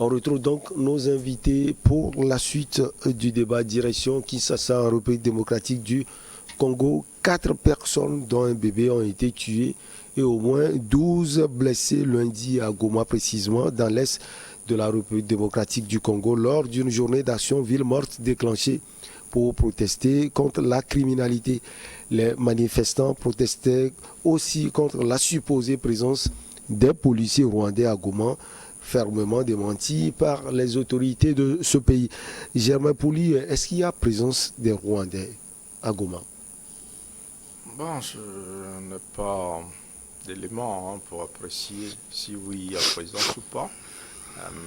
On retrouve donc nos invités pour la suite du débat direction Kinshasa en République démocratique du Congo. 4 personnes dont un bébé ont été tuées et au moins 12 blessés lundi à Goma précisément dans l'est de la République démocratique du Congo lors d'une journée d'action ville morte déclenchée pour protester contre la criminalité. Les manifestants protestaient aussi contre la supposée présence des policiers rwandais à Goma, fermement démenti par les autorités de ce pays. Germain Pouli, est-ce qu'il y a présence des Rwandais à Goma? Bon, je n'ai pas d'éléments pour apprécier si oui il y a présence ou pas.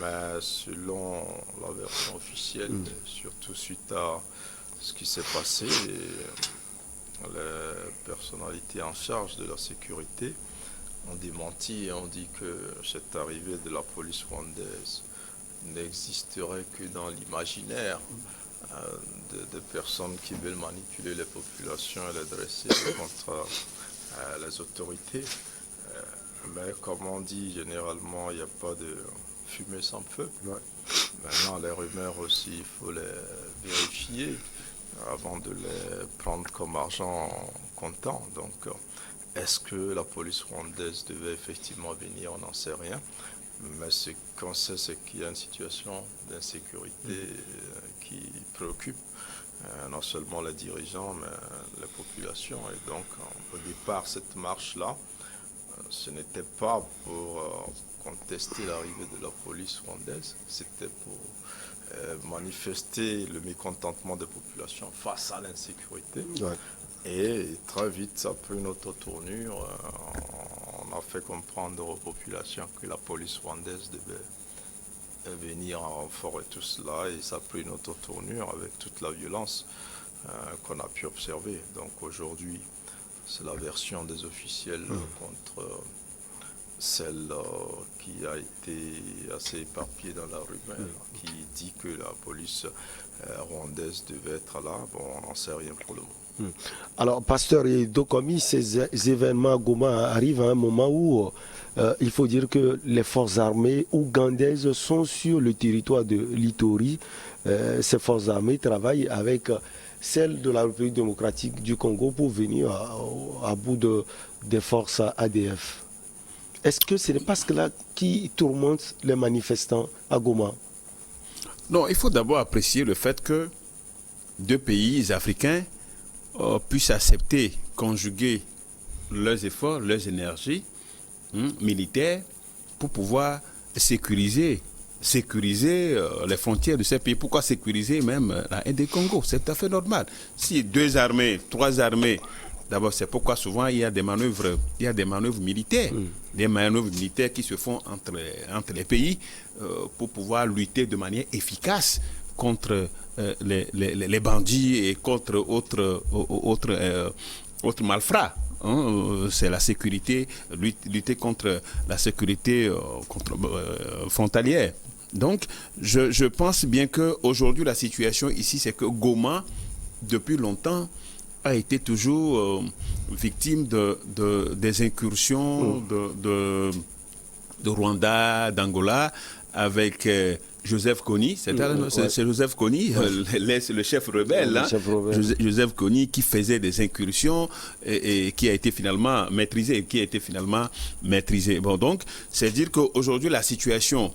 Mais selon la version officielle, surtout suite à ce qui s'est passé, les personnalités en charge de la sécurité ont démenti et ont dit que cette arrivée de la police rwandaise n'existerait que dans l'imaginaire de personnes qui veulent manipuler les populations et les dresser contre les autorités. Mais comme on dit généralement, il n'y a pas de fumée sans feu. Ouais. Maintenant, les rumeurs aussi, il faut les vérifier avant de les prendre comme argent comptant. Donc, est-ce que la police rwandaise devait effectivement venir? On n'en sait rien. Mais ce qu'on sait, c'est qu'il y a une situation d'insécurité qui préoccupe non seulement les dirigeants, mais la population. Et donc, au départ, cette marche-là, ce n'était pas pour contester l'arrivée de la police rwandaise, c'était pour manifester le mécontentement des populations face à l'insécurité. Ouais. Et très vite, ça a pris une autre tournure. On a fait comprendre aux populations que la police rwandaise devait venir en renfort et tout cela. Et ça a pris une autre tournure avec toute la violence qu'on a pu observer. Donc aujourd'hui, c'est la version des officiels contre celle qui a été assez éparpillée dans la rumeur, qui dit que la police rwandaise devait être là. Bon, on n'en sait rien pour le moment. Alors, pasteur Dokomi, ces événements à Goma arrivent à un moment où il faut dire que les forces armées ougandaises sont sur le territoire de l'Ituri. Ces forces armées travaillent avec celles de la République démocratique du Congo pour venir à bout des forces ADF. Est-ce que ce n'est pas cela qui tourmente les manifestants à Goma? Non, il faut d'abord apprécier le fait que 2 pays africains puissent accepter, conjuguer leurs efforts, leurs énergies militaires pour pouvoir sécuriser les frontières de ces pays. Pourquoi sécuriser même la RD Congo? C'est tout à fait normal. Si 2 armées, 3 armées, d'abord c'est pourquoi souvent il y a des manœuvres militaires, des manœuvres militaires qui se font entre les pays pour pouvoir lutter de manière efficace contre les bandits et contre autres malfrats. C'est la sécurité, lutter contre la sécurité frontalière. Donc, je pense bien qu'aujourd'hui, la situation ici, c'est que Goma, depuis longtemps, a été toujours victime des incursions de Rwanda, d'Angola, avec Joseph Kony, c'est Joseph Kony, le chef rebelle, Joseph Kony, qui faisait des incursions et qui a été finalement maîtrisé. Bon, donc, c'est dire qu'aujourd'hui, la situation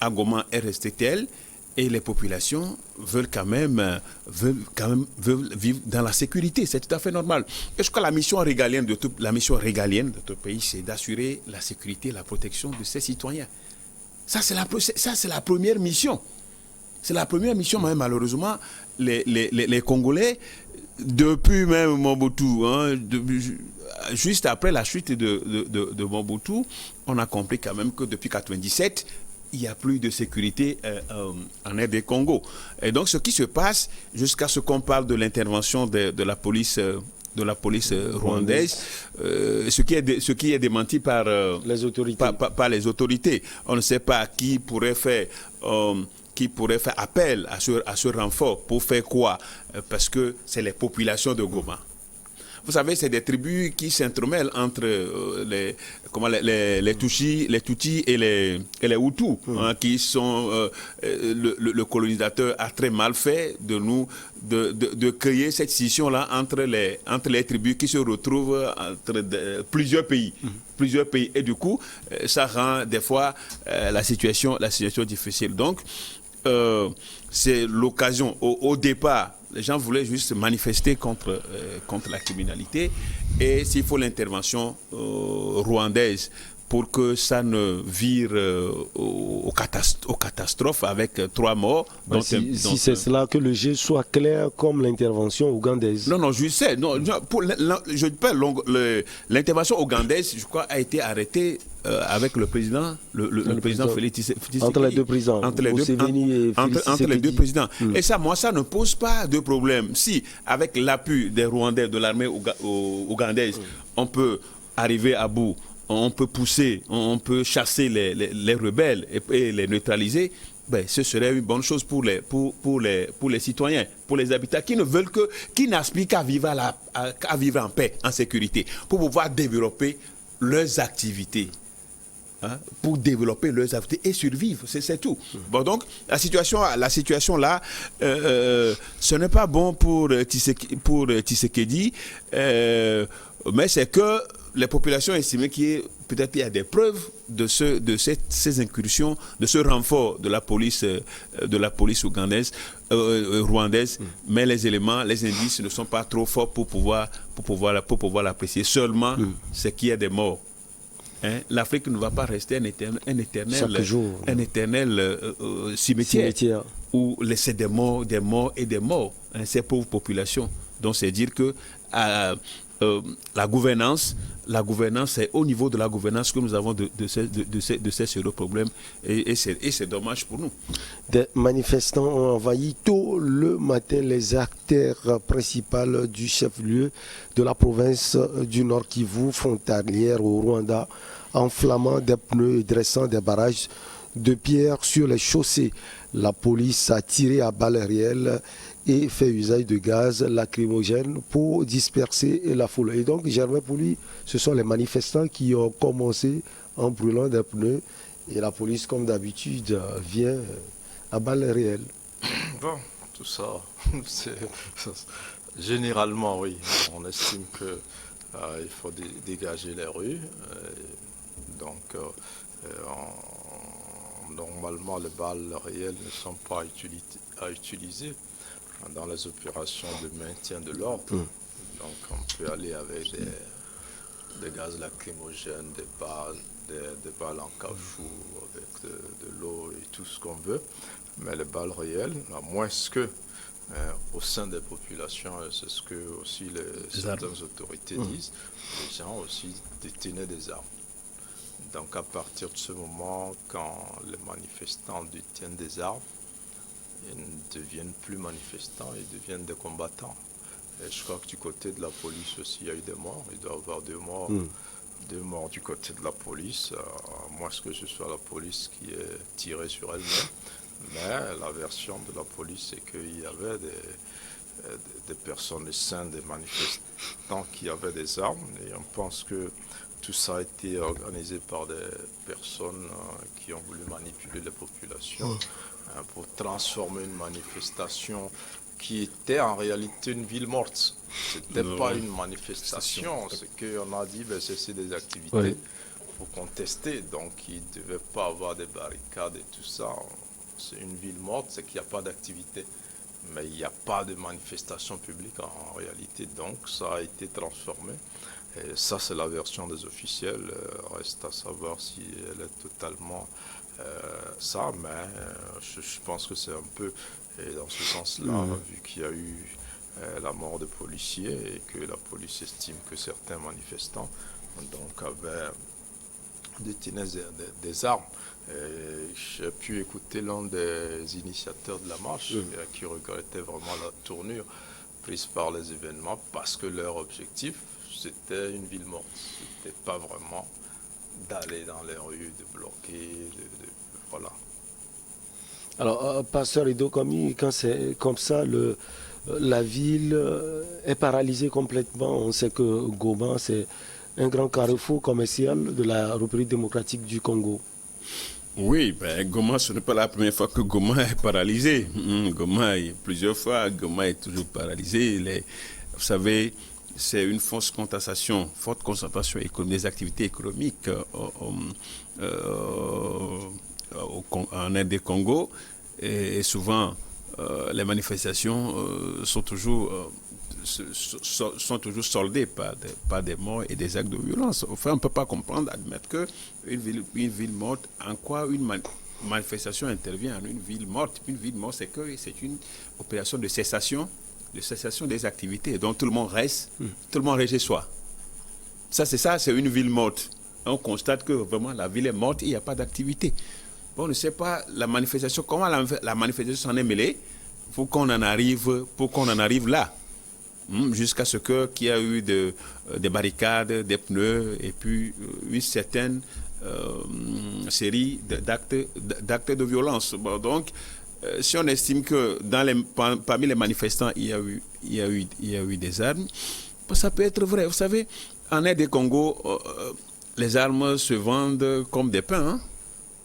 à Goma est restée telle et les populations veulent quand même vivre dans la sécurité. C'est tout à fait normal. Est-ce que la mission régalienne de tout pays, c'est d'assurer la sécurité et la protection de ses citoyens? Ça, c'est la première mission. C'est la première mission, mais malheureusement, les Congolais, depuis même Mobutu, juste après la chute de Mobutu, on a compris quand même que depuis 1997, il n'y a plus de sécurité en RD Congo. Et donc, ce qui se passe, jusqu'à ce qu'on parle de l'intervention de la police rwandaise, ce qui est démenti par les autorités. Par les autorités. On ne sait pas qui pourrait faire appel à ce renfort pour faire quoi, parce que c'est les populations de Goma. vous savez, c'est des tribus qui s'entremêlent entre les Tutsis et les Hutus, qui sont le colonisateur a très mal fait de créer cette scission-là entre les tribus qui se retrouvent entre plusieurs pays. Et du coup, ça rend des fois la situation difficile. Donc, c'est l'occasion. Au départ, les gens voulaient juste manifester contre la criminalité, et s'il faut l'intervention rwandaise pour que ça ne vire aux catastrophes avec 3 morts. Si c'est cela, que le jeu soit clair comme l'intervention ougandaise. Non, je sais. L'intervention ougandaise, je crois, a été arrêtée avec le président, le président Félix Tshisekedi. Entre les deux présidents. Entre les deux présidents. Et ça, moi, ça ne pose pas de problème. Si, avec l'appui des Rwandais, de l'armée ougandaise, on peut arriver à bout, on peut pousser, on peut chasser les rebelles et les neutraliser, ben, ce serait une bonne chose pour les citoyens, pour les habitants qui n'aspirent qu'à vivre en paix, en sécurité, pour pouvoir développer leurs activités. Pour développer leurs activités et survivre, c'est tout. Bon, donc, la situation là, ce n'est pas bon pour Tshisekedi, mais c'est que les populations estiment peut-être il y a des preuves de ces incursions, de ce renfort de la police rwandaise, mais les indices ne sont pas trop forts pour pouvoir l'apprécier. Seulement, c'est qu'il y a des morts. L'Afrique ne va pas rester un éternel cimetière où laisser des morts et des morts, ces pauvres populations. Donc c'est dire que la gouvernance c'est au niveau de la gouvernance que nous avons de ces sérieux problèmes, et c'est dommage pour nous. Des manifestants ont envahi tôt le matin les artères principales du chef-lieu de la province du Nord Kivu, frontalière au Rwanda, enflammant des pneus et dressant des barrages de pierre sur les chaussées. La police a tiré à balles réelles et fait usage de gaz lacrymogène pour disperser la foule. Et donc, Germain Pouli, ce sont les manifestants qui ont commencé en brûlant des pneus, et la police, comme d'habitude, vient à balles réelles. Bon, tout ça, généralement, oui. On estime qu'il faut dégager les rues. Donc, normalement, les balles réelles ne sont pas à utiliser dans les opérations de maintien de l'ordre. Donc, on peut aller avec des gaz lacrymogènes, des balles en caoutchouc, avec de l'eau et tout ce qu'on veut. Mais les balles réelles, à moins que au sein des populations, c'est ce que aussi certaines autorités disent, les gens aussi détenaient des armes. Donc à partir de ce moment, quand les manifestants détiennent des armes, ils ne deviennent plus manifestants, ils deviennent des combattants. Et je crois que du côté de la police aussi, il y a eu des morts. Il doit y avoir 2 morts. 2 morts du côté de la police, à moins que ce soit la police qui ait tiré sur elle-même. Mais la version de la police, c'est qu'il y avait des personnes, des saints, des manifestants qui avaient des armes. Et on pense que tout ça a été organisé par des personnes qui ont voulu manipuler les populations pour transformer une manifestation qui était en réalité une ville morte. Ce n'était pas une manifestation, c'est qu'on a dit c'est des activités pour contester, donc il ne devait pas avoir des barricades et tout ça. C'est une ville morte, c'est qu'il n'y a pas d'activité. Mais il n'y a pas de manifestation publique en réalité, donc ça a été transformé. Et ça, c'est la version des officiels. Reste à savoir si elle est totalement ça, mais je pense que c'est un peu dans ce sens-là, vu qu'il y a eu la mort de policiers et que la police estime que certains manifestants détenaient des armes. J'ai pu écouter l'un des initiateurs de la marche qui regrettait vraiment la tournure prise par les événements, parce que leur objectif, c'était une ville morte. C'était pas vraiment d'aller dans les rues, de bloquer, voilà. Alors, Pasteur Edo Komi, quand c'est comme ça, la ville est paralysée complètement. On sait que Goma, c'est un grand carrefour commercial de la République démocratique du Congo. Oui, ben, Goma, ce n'est pas la première fois que Goma est paralysé. Goma, plusieurs fois, Goma est toujours paralysé. Vous savez, c'est une forte concentration des activités économiques en Inde et Congo. Et souvent, les manifestations sont toujours soldées par des morts et des actes de violence. Enfin, on ne peut pas comprendre, admettre qu'une ville morte, en quoi une manifestation intervient en une ville morte. Une ville morte, c'est une opération de cessation des activités. Donc tout le monde reste chez soi. C'est une ville morte. On constate que vraiment la ville est morte et il n'y a pas d'activité. Bon, on ne sait pas la manifestation, comment la manifestation s'en est mêlée pour qu'on en arrive là. Jusqu'à ce qu'il y a eu des barricades, des pneus et puis une certaine série d'actes de violence. Bon, donc, si on estime que parmi les manifestants, il y a eu des armes, ça peut être vrai. Vous savez, en Inde et Congo, les armes se vendent comme des pains. Hein?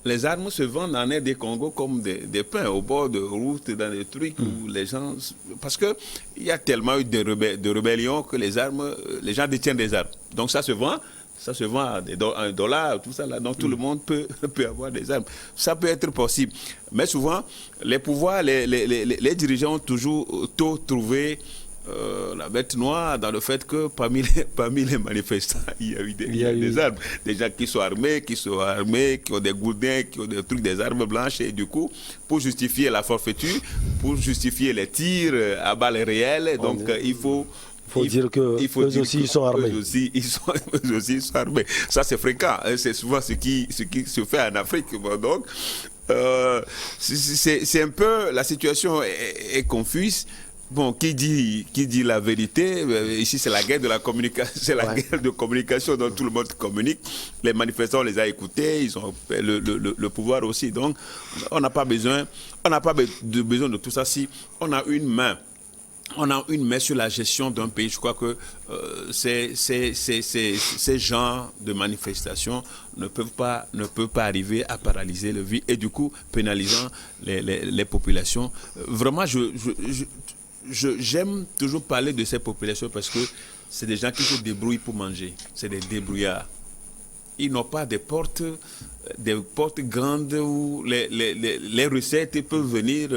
Les armes se vendent en Inde et Congo comme des pains, au bord de route, dans des trucs où les gens... Parce qu'il y a tellement eu de rébellions que les gens détiennent des armes. Donc ça se vend à $1, tout ça là. Donc tout le monde peut avoir des armes. Ça peut être possible. Mais souvent, les pouvoirs, les dirigeants ont toujours trouvé la bête noire dans le fait que parmi les manifestants, il y a eu des armes. Des gens qui sont armés, qui ont des gourdins, qui ont des trucs, des armes blanches. Et du coup, pour justifier la forfaiture, pour justifier les tirs à balles réelles, donc il faut dire qu'eux aussi, ils sont armés. Eux aussi, ils sont armés. Ça, c'est fréquent. C'est souvent ce qui se fait en Afrique. Donc, c'est un peu... La situation est confuse. Bon, qui dit la vérité? Ici, c'est la guerre de la communication. C'est la guerre de communication dont tout le monde communique. Les manifestants, on les a écoutés. Ils ont le pouvoir aussi. Donc, on n'a pas besoin de tout ça. Si on a une main sur la gestion d'un pays. Je crois que ces genres de manifestations ne peuvent pas arriver à paralyser le vie et du coup pénalisant les populations. Vraiment, j'aime toujours parler de ces populations parce que c'est des gens qui se débrouillent pour manger. C'est des débrouillards. Ils n'ont pas des portes grandes où les recettes peuvent venir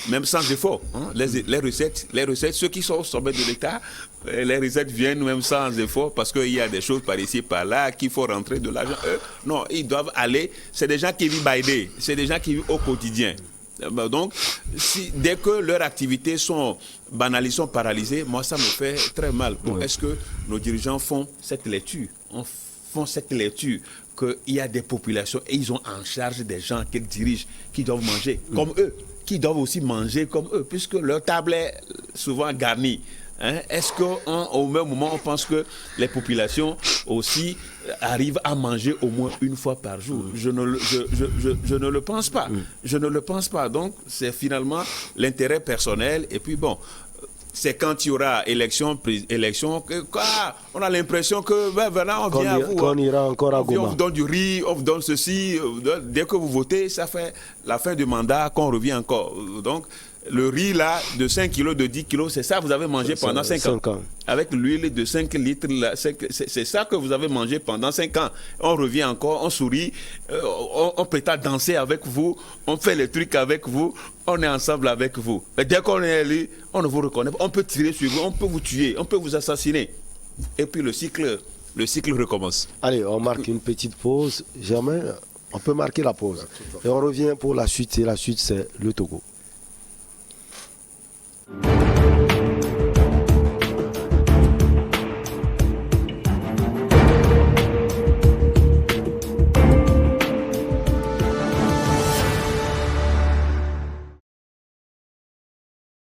même sans effort. Hein. Les recettes, ceux qui sont au sommet de l'État, les recettes viennent même sans effort parce qu'il y a des choses par ici, par là, qu'il faut rentrer de l'argent. Non, ils doivent aller. C'est des gens qui vivent by day. C'est des gens qui vivent au quotidien. Donc, dès que leurs activités sont banalisées, sont paralysées, moi, ça me fait très mal. Bon, est-ce que nos dirigeants font cette lecture qu'il y a des populations et ils ont en charge des gens qu'ils dirigent, qui doivent manger comme eux, qui doivent aussi manger comme eux, puisque leur table est souvent garnie. Hein? Est-ce qu'au même moment, on pense que les populations aussi arrivent à manger au moins une fois par jour? Je ne le pense pas. Je ne le pense pas. Donc, c'est finalement l'intérêt personnel. Et puis, bon, c'est quand il y aura élection on a l'impression que, voilà, on vient à vous. Qu'on ira encore à Goma. On vous donne du riz, on vous donne ceci. Dès que vous votez, ça fait la fin du mandat qu'on revient encore. Donc, le riz là, de 5 kilos, de 10 kilos, c'est ça que vous avez mangé pendant 5 ans. Avec l'huile de 5 litres, là, c'est ça que vous avez mangé pendant 5 ans. On revient encore, on sourit, on peut danser avec vous, on fait les trucs avec vous, on est ensemble avec vous. Mais dès qu'on est élu, on ne vous reconnaît pas. On peut tirer sur vous, on peut vous tuer, on peut vous assassiner. Et puis le cycle recommence. Allez, on marque une petite pause. Jamais, on peut marquer la pause. Et on revient pour la suite. Et la suite, c'est le Togo.